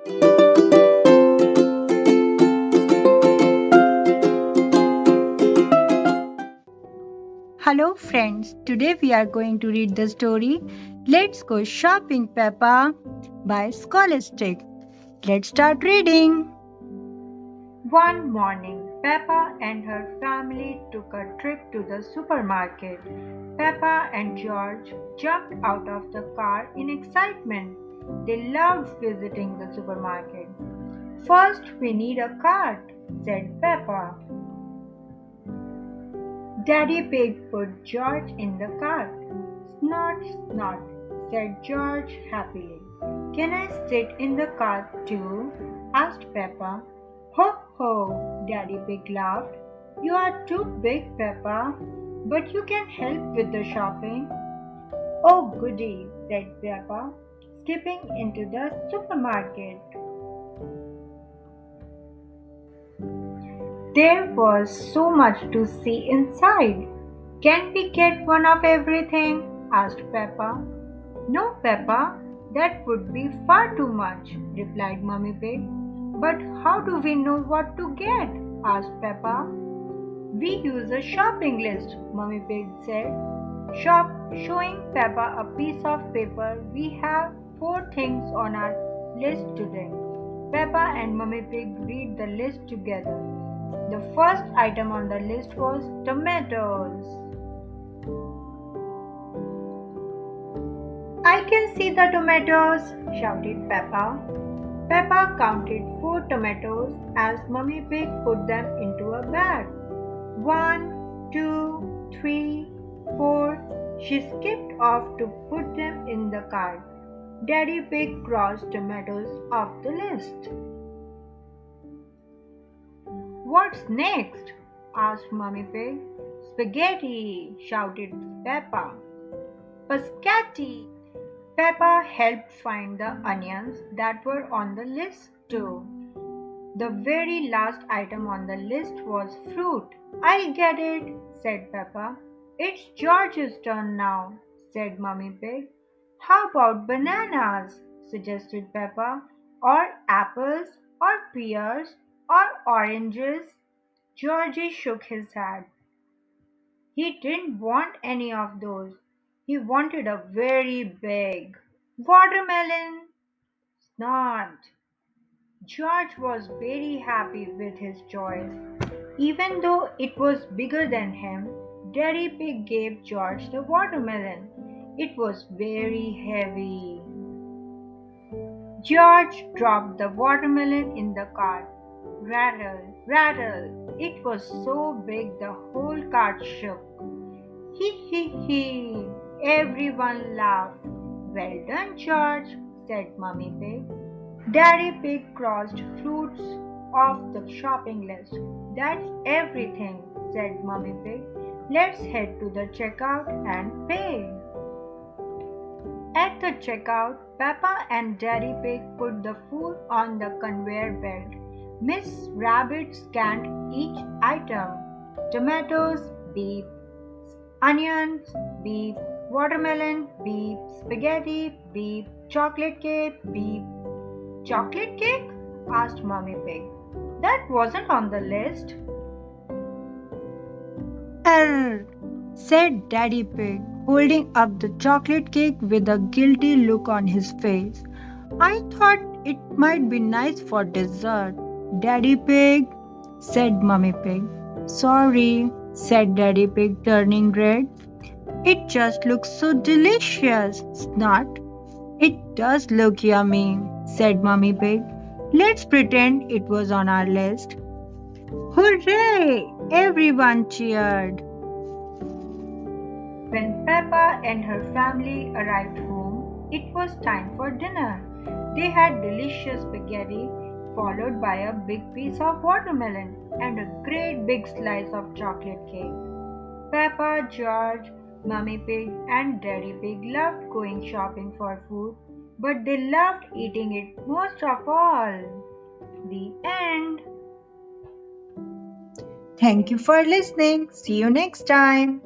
Hello friends, today we are going to read the story Let's Go Shopping Peppa by Scholastic. Let's start reading. One morning, Peppa and her family took a trip to the supermarket. Peppa and George jumped out of the car in excitement. They loved visiting the supermarket. First, we need a cart, said Peppa. Daddy Pig put George in the cart. Snort, snort, said George happily. Can I sit in the cart too? Asked Peppa. Ho ho, Daddy Pig laughed. You are too big, Peppa, but you can help with the shopping. Oh goody, said Peppa, skipping into the supermarket. There was so much to see inside. Can we get one of everything? Asked Peppa. No, Peppa, that would be far too much, replied Mummy Pig. But how do we know what to get? Asked Peppa. We use a shopping list, Mummy Pig said. Showing Peppa a piece of paper, we have 4 things on our list today. Peppa and Mummy Pig read the list together. The first item on the list was tomatoes. I can see the tomatoes, shouted Peppa. Peppa counted 4 tomatoes as Mummy Pig put them into a bag. 1, 2, 3, 4. She skipped off to put them in the cart. Daddy Pig crossed tomatoes off the list. What's next? Asked Mummy Pig. Spaghetti, shouted Peppa. Pascati. Peppa helped find the onions that were on the list too. The very last item on the list was fruit. I get it, said Peppa. It's George's turn now, said Mummy Pig. How about bananas? Suggested Peppa. Or apples, or pears, or oranges? Georgie shook his head. He didn't want any of those. He wanted a very big watermelon. Snort. George was very happy with his choice. Even though it was bigger than him, Daddy Pig gave George the watermelon. It was very heavy. George dropped the watermelon in the cart. Rattle, rattle. It was so big the whole cart shook. Hee hee hee. Everyone laughed. Well done, George, said Mummy Pig. Daddy Pig crossed fruits off the shopping list. That's everything, said Mummy Pig. Let's head to the checkout and pay. At the checkout, Peppa and Daddy Pig put the food on the conveyor belt. Miss Rabbit scanned each item. Tomatoes, beep. Onions, beep. Watermelon, beep. Spaghetti, beep. Chocolate cake, beep. Chocolate cake? Asked Mummy Pig. That wasn't on the list. Err, said Daddy Pig, holding up the chocolate cake with a guilty look on his face. I thought it might be nice for dessert. Daddy Pig, said Mummy Pig. Sorry, said Daddy Pig, turning red. It just looks so delicious. Snort. It does look yummy, said Mummy Pig. Let's pretend it was on our list. Hooray! Everyone cheered. When Peppa and her family arrived home, it was time for dinner. They had delicious spaghetti, followed by a big piece of watermelon and a great big slice of chocolate cake. Peppa, George, Mummy Pig, and Daddy Pig loved going shopping for food, but they loved eating it most of all. The end. Thank you for listening. See you next time.